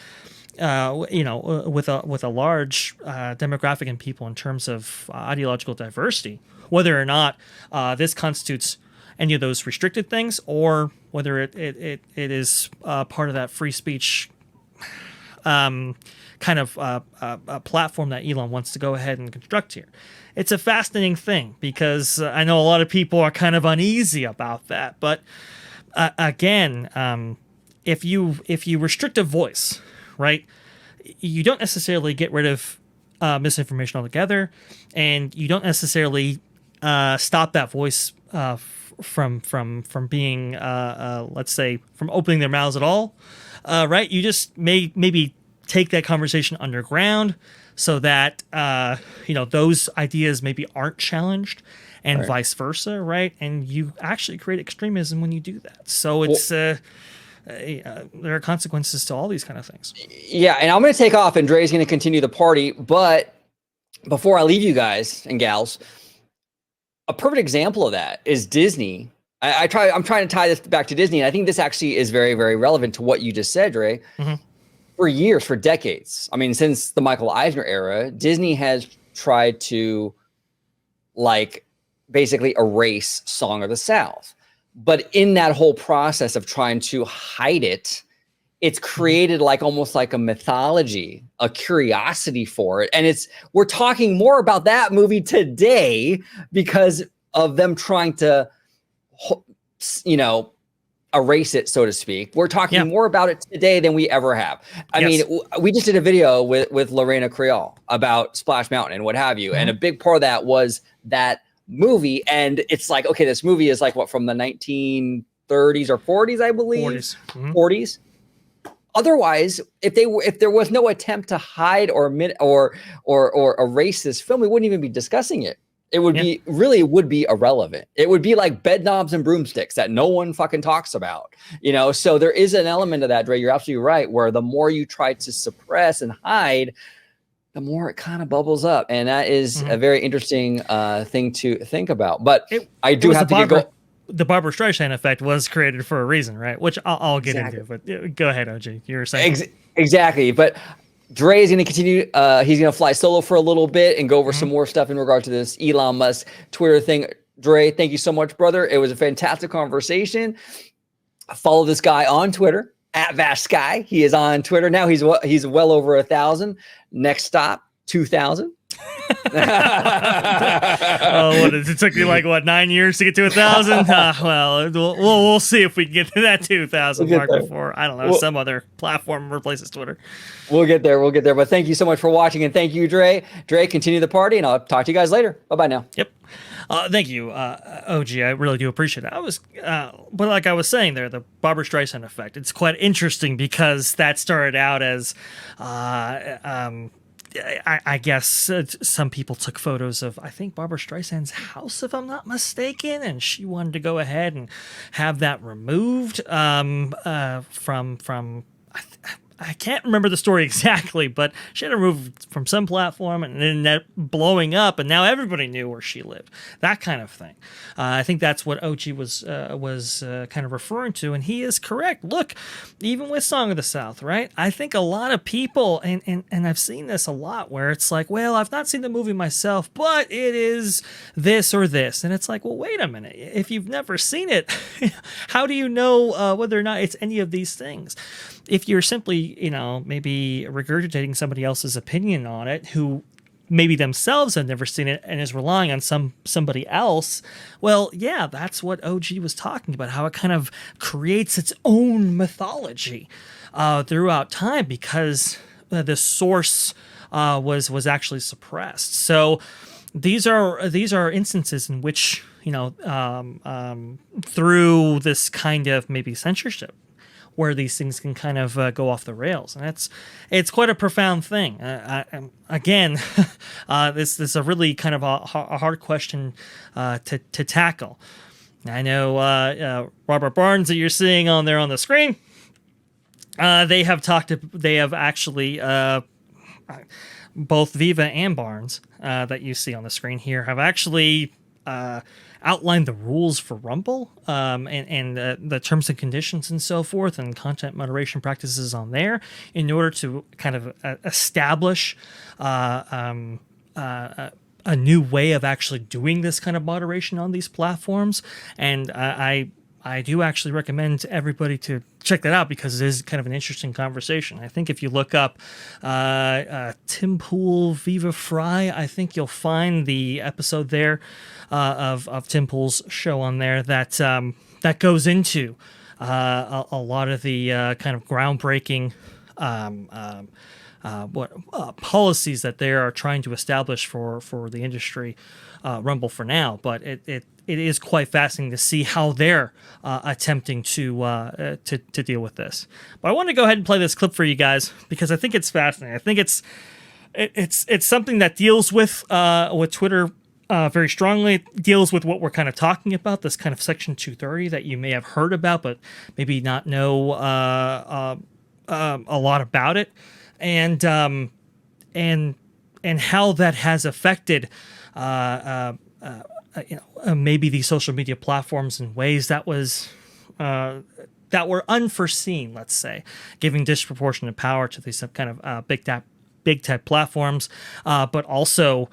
[SPEAKER 3] with a large demographic and people in terms of ideological diversity, whether or not this constitutes any of those restricted things, or whether it is part of that free speech kind of a platform that Elon wants to go ahead and construct here. It's a fascinating thing because I know a lot of people are kind of uneasy about that. But again, if you restrict a voice, right, you don't necessarily get rid of misinformation altogether, and you don't necessarily stop that voice from being let's say from opening their mouths at all, right? You just maybe take that conversation underground so that those ideas maybe aren't challenged, and
[SPEAKER 1] Right.
[SPEAKER 3] vice versa, right? And you actually create extremism when you do that. So it's there are consequences to all these kind of things.
[SPEAKER 1] Yeah, and I'm going to take off, and Dre's going to continue the party. But before I leave you guys and gals, a perfect example of that is Disney. I'm trying to tie this back to Disney, and I think this actually is very, very relevant to what you just said, Dre.
[SPEAKER 3] Mm-hmm.
[SPEAKER 1] For years, for decades, I mean, since the Michael Eisner era, Disney has tried to basically erase Song of the South. But in that whole process of trying to hide it, it's created almost like a mythology, a curiosity for it. And we're talking more about that movie today because of them trying to, erase it, so to speak. We're talking more about it today than we ever have. I mean, we just did a video with Lorena Creole about Splash Mountain and what have you. Mm-hmm. And a big part of that was that movie. And it's like, okay, this movie is from the 1930s or 40s, I believe.
[SPEAKER 3] 40s. Mm-hmm.
[SPEAKER 1] 40s. Otherwise, if there was no attempt to hide or erase this film, we wouldn't even be discussing it. It would would be irrelevant. It would be like bed knobs and broomsticks that no one fucking talks about, So there is an element of that, Dre. You're absolutely right. Where the more you try to suppress and hide, the more it kind of bubbles up, and that is a very interesting thing to think about. But I do have to go.
[SPEAKER 3] the Barbara Streisand effect was created for a reason, right? Which I'll get
[SPEAKER 1] Exactly.
[SPEAKER 3] into. But go ahead, OG. You were saying
[SPEAKER 1] Exactly. But Dre is going to continue. He's going to fly solo for a little bit and go over some more stuff in regard to this Elon Musk Twitter thing. Dre, thank you so much, brother. It was a fantastic conversation. Follow this guy on Twitter at VashSky. He is on Twitter now. He's well over 1,000. Next stop, 2,000.
[SPEAKER 3] It took me like 9 years to get to 1,000. Well, we'll see if we can get to that 2,000 mark before some other platform replaces Twitter.
[SPEAKER 1] We'll get there. But thank you so much for watching, and thank you, Dre. Dre, continue the party, and I'll talk to you guys later. Bye now.
[SPEAKER 3] Yep. Thank you, OG. I really do appreciate it. But like I was saying there, the Barbara Streisand effect. It's quite interesting because that started out as, I guess some people took photos of, I think, Barbara Streisand's house, if I'm not mistaken, and she wanted to go ahead and have that removed from. I can't remember the story exactly, but she had it removed from some platform and then that blowing up, and now everybody knew where she lived. That kind of thing. I think that's what OG was kind of referring to, and he is correct. Look, even with Song of the South, right? I think a lot of people, and I've seen this a lot, where it's like, well, I've not seen the movie myself, but it is this or this, and it's like, well, wait a minute. If you've never seen it, how do you know whether or not it's any of these things? If you're simply, maybe regurgitating somebody else's opinion on it, who maybe themselves have never seen it and is relying on somebody else, well, yeah, that's what OG was talking about, how it kind of creates its own mythology throughout time because the source was actually suppressed. So these are instances in which, through this kind of maybe censorship, where these things can kind of go off the rails, and it's quite a profound thing. Again, this is a really kind of a hard question to tackle. I know Robert Barnes that you're seeing on there on the screen. They have actually both Viva and Barnes that you see on the screen here have actually outlined the rules for Rumble and the terms and conditions and so forth and content moderation practices on there in order to kind of establish a new way of actually doing this kind of moderation on these platforms. And I do actually recommend to everybody to check that out because it is kind of an interesting conversation. I think if you look up Tim Pool Viva Fry, I think you'll find the episode there of Tim Pool's show on there that goes into a lot of the kind of groundbreaking policies that they are trying to establish for the industry, Rumble for now. But it is quite fascinating to see how they're attempting to deal with this. But I want to go ahead and play this clip for you guys because I think it's fascinating. I think it's something that deals with Twitter very strongly. It deals with what we're kind of talking about, this kind of Section 230 that you may have heard about, but maybe not know a lot about it, and how that has affected maybe these social media platforms in ways that were unforeseen, let's say, giving disproportionate power to these kind of big tech platforms, but also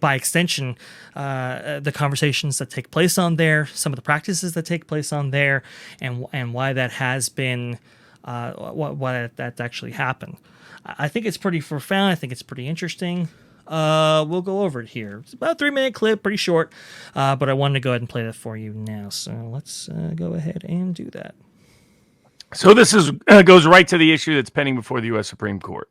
[SPEAKER 3] by extension, the conversations that take place on there, some of the practices that take place on there, and why that has been, why that actually happened. I think it's pretty profound. I think it's pretty interesting. We'll go over it here. It's about a 3-minute clip, pretty short, but I wanted to go ahead and play that for you now. So let's go ahead and do that.
[SPEAKER 5] So this goes right to the issue that's pending before the U.S. Supreme Court,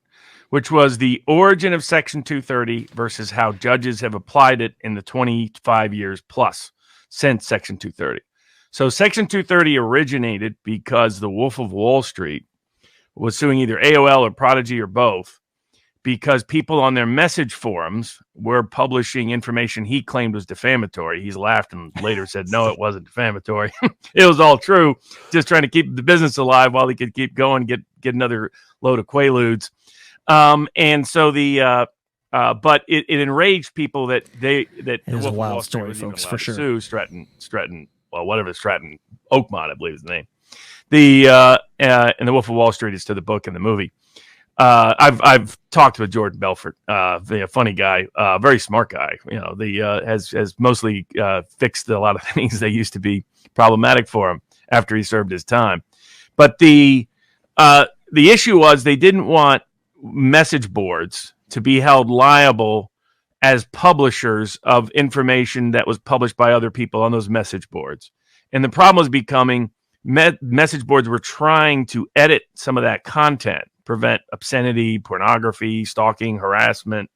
[SPEAKER 5] which was the origin of Section 230 versus how judges have applied it in the 25 years plus since Section 230. So Section 230 originated because the Wolf of Wall Street was suing either AOL or Prodigy or both, because people on their message forums were publishing information he claimed was defamatory. He's laughed and later said, no, it wasn't defamatory. It was all true, just trying to keep the business alive while he could keep going, get another load of Quaaludes. And so the But it enraged people that the
[SPEAKER 3] is
[SPEAKER 5] Wolf
[SPEAKER 3] a
[SPEAKER 5] of
[SPEAKER 3] wild
[SPEAKER 5] Wall Street
[SPEAKER 3] story,
[SPEAKER 5] was even
[SPEAKER 3] folks,
[SPEAKER 5] allowed
[SPEAKER 3] for
[SPEAKER 5] to
[SPEAKER 3] sure.
[SPEAKER 5] sue Stratton, well, whatever Stratton Oakmont, I believe is the name. And the Wolf of Wall Street is to the book and the movie. I've talked with Jordan Belfort, a funny guy, very smart guy. Has mostly fixed a lot of things that used to be problematic for him after he served his time. But the issue was they didn't want message boards to be held liable as publishers of information that was published by other people on those message boards. And the problem was becoming message boards were trying to edit some of that content, prevent obscenity, pornography, stalking, harassment,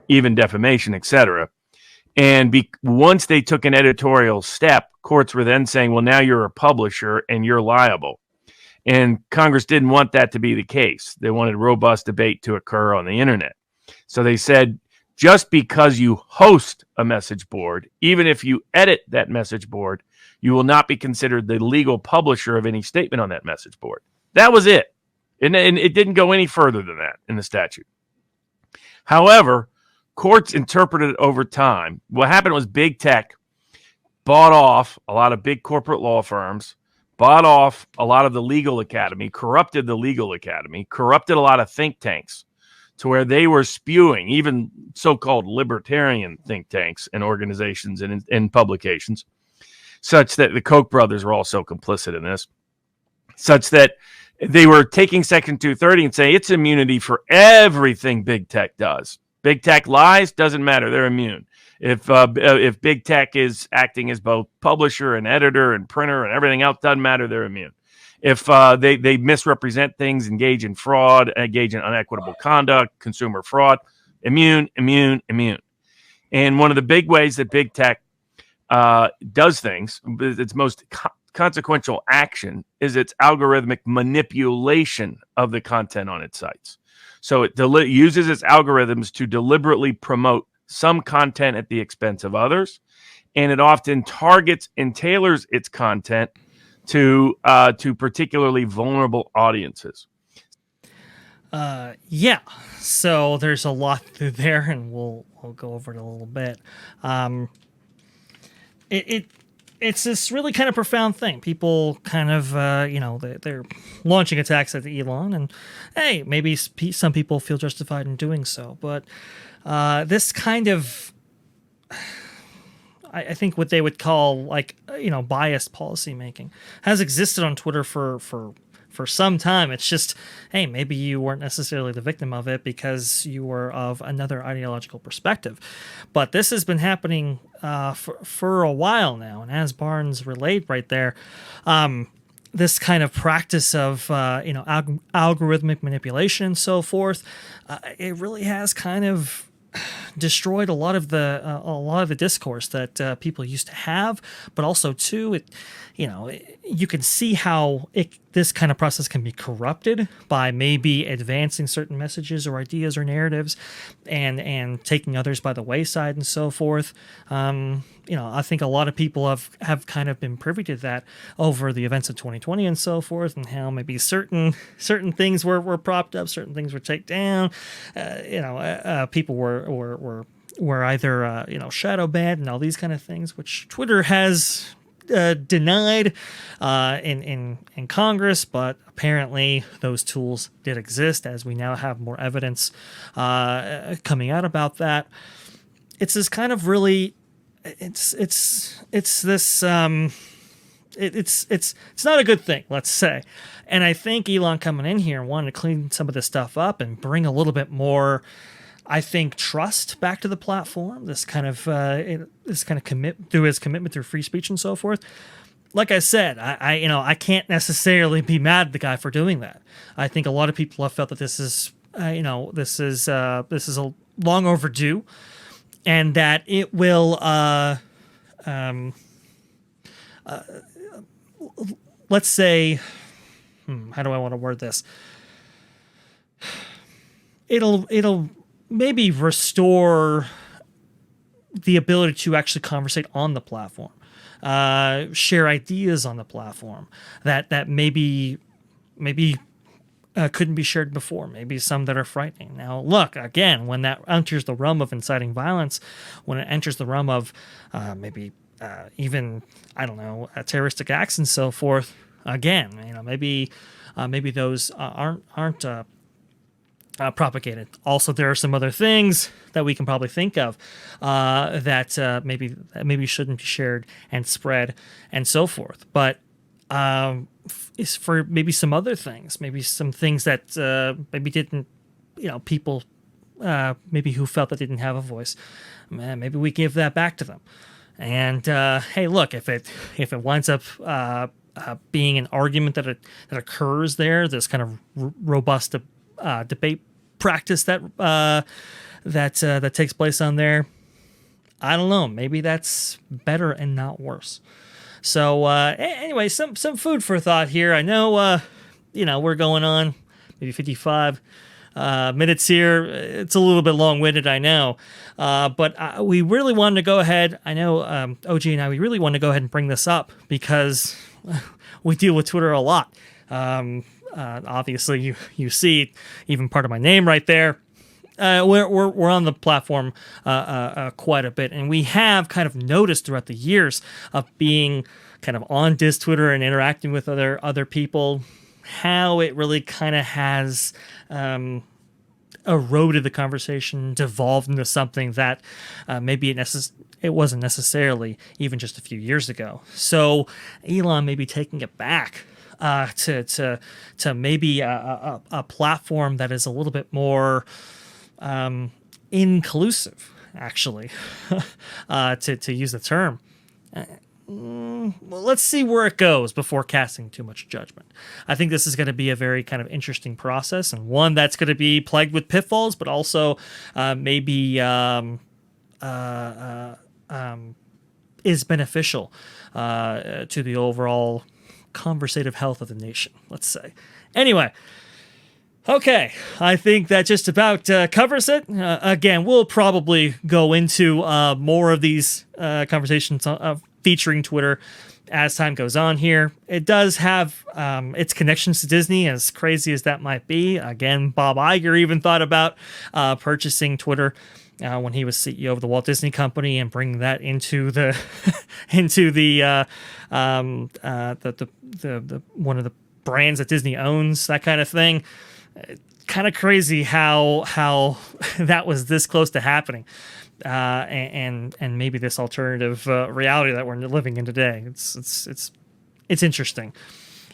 [SPEAKER 5] even defamation, etc. And once they took an editorial step, courts were then saying, well, now you're a publisher and you're liable. And Congress didn't want that to be the case. They wanted robust debate to occur on the internet. So they said, just because you host a message board, even if you edit that message board, you will not be considered the legal publisher of any statement on that message board. That was it. And it didn't go any further than that in the statute. However, courts interpreted it over time. What happened was big tech bought off a lot of big corporate law firms, bought off a lot of the legal academy, corrupted the legal academy, corrupted a lot of think tanks to where they were spewing, even so-called libertarian think tanks and organizations and publications, such that the Koch brothers were also complicit in this, such that they were taking Section 230 and saying it's immunity for everything big tech does. Big tech lies, doesn't matter. They're immune. If big tech is acting as both publisher and editor and printer and everything else, doesn't matter. They're immune. If they misrepresent things, engage in fraud, engage in unequitable conduct, consumer fraud, immune. And one of the big ways that big tech does things, its most consequential action, is its algorithmic manipulation of the content on its sites. So it uses its algorithms to deliberately promote some content at the expense of others, and it often targets and tailors its content to particularly vulnerable audiences.
[SPEAKER 3] Yeah. So there's a lot through there, and we'll go over it a little bit. It's this really kind of profound thing. People kind of, they're launching attacks at Elon, and hey, maybe some people feel justified in doing so. But this kind of, I think what they would call biased policymaking has existed on Twitter for some time. It's just, hey, maybe you weren't necessarily the victim of it because you were of another ideological perspective. But this has been happening for a while now. And as Barnes relayed right there, this kind of practice of algorithmic manipulation and so forth, it really has kind of destroyed a lot of the discourse that people used to have, but also too, you can see how this kind of process can be corrupted by maybe advancing certain messages or ideas or narratives, and taking others by the wayside and so forth. I think a lot of people have kind of been privy to that over the events of 2020 and so forth, and how maybe certain things were propped up, certain things were taken down. People were either shadow banned and all these kind of things, which Twitter has denied in Congress, but apparently those tools did exist, as we now have more evidence coming out about that. It's this kind of really, it's this it's not a good thing, let's say. And I think Elon coming in here and wanting to clean some of this stuff up and bring a little bit more, I think, trust back to the platform, this kind of commit through his commitment through free speech and so forth. Like I said, I can't necessarily be mad at the guy for doing that. I think a lot of people have felt that this is a long overdue, and that it will let's say, how do I want to word this? It'll maybe restore the ability to actually conversate on the platform, share ideas on the platform that maybe couldn't be shared before, maybe some that are frightening. Now, look, again, when that enters the realm of inciting violence, when it enters the realm of maybe even, I don't know, terroristic acts and so forth, again, maybe those aren't propagated. Also, there are some other things that we can probably think of that maybe shouldn't be shared and spread and so forth. But is for maybe some other things, maybe some things that maybe didn't, people maybe who felt that didn't have a voice. Man, maybe we give that back to them. And hey, look, if it winds up being an argument that occurs there, this kind of robust debate practice that takes place on there, I don't know. Maybe that's better and not worse. So anyway, some food for thought here. I know we're going on maybe 55 minutes here. It's a little bit long-winded, I know, but we really wanted to go ahead. I know OG and I, we really wanted to go ahead and bring this up because we deal with Twitter a lot. Obviously, you see even part of my name right there. We're on the platform quite a bit, and we have kind of noticed throughout the years of being kind of on Diz Twitter and interacting with other people how it really kind of has eroded the conversation, devolved into something that maybe it wasn't necessarily even just a few years ago. So Elon may be taking it back to maybe a platform that is a little bit more inclusive, actually, to use the term. Well, let's see where it goes before casting too much judgment. I think this is going to be a very kind of interesting process, and one that's going to be plagued with pitfalls, but also maybe is beneficial to the overall conversative health of the nation, let's say. Anyway, okay, I think that just about covers it. Again, we'll probably go into more of these conversations featuring Twitter as time goes on here. It does have its connections to Disney, as crazy as that might be. Again, Bob Iger even thought about purchasing Twitter when he was CEO of the Walt Disney Company and bringing that into the the one of the brands that Disney owns, that kind of thing. Kind of crazy how that was this close to happening, and maybe this alternative reality that we're living in today. It's interesting.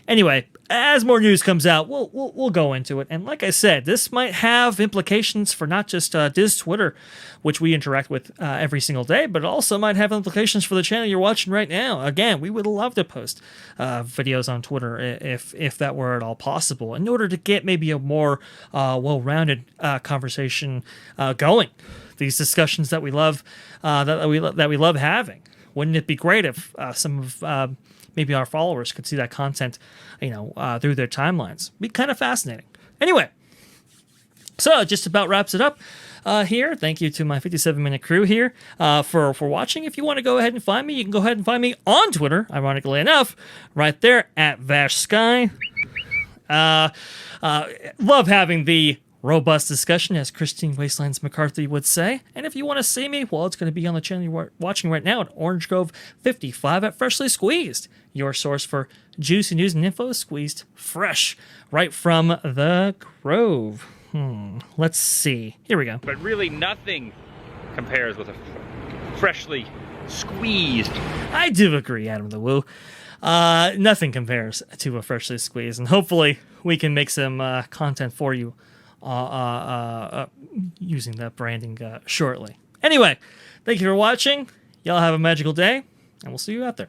[SPEAKER 3] Anyway, as more news comes out, we'll go into it. And like I said, this might have implications for not just Diz Twitter, which we interact with every single day, but it also might have implications for the channel you're watching right now. Again, we would love to post videos on Twitter if that were at all possible, in order to get maybe a more well-rounded conversation going. These discussions that we love that we love having. Wouldn't it be great if some of maybe our followers could see that content, through their timelines? Be kind of fascinating. Anyway, so just about wraps it up here. Thank you to my 57-minute crew here for watching. If you want to go ahead and find me, you can go ahead and find me on Twitter, ironically enough, right there at VashSky. Love having the robust discussion, as Christine Wastelands McCarthy would say. And if you want to see me, well, it's going to be on the channel you're watching right now at Orange Grove 55 at Freshly Squeezed, your source for juicy news and info squeezed fresh right from the Grove. Let's see. Here we go.
[SPEAKER 6] But really nothing compares with a freshly squeezed.
[SPEAKER 3] I do agree, Adam the Woo. Nothing compares to a Freshly Squeezed, and hopefully we can make some content for you using that branding shortly. Anyway, thank you for watching. Y'all have a magical day, and we'll see you out there.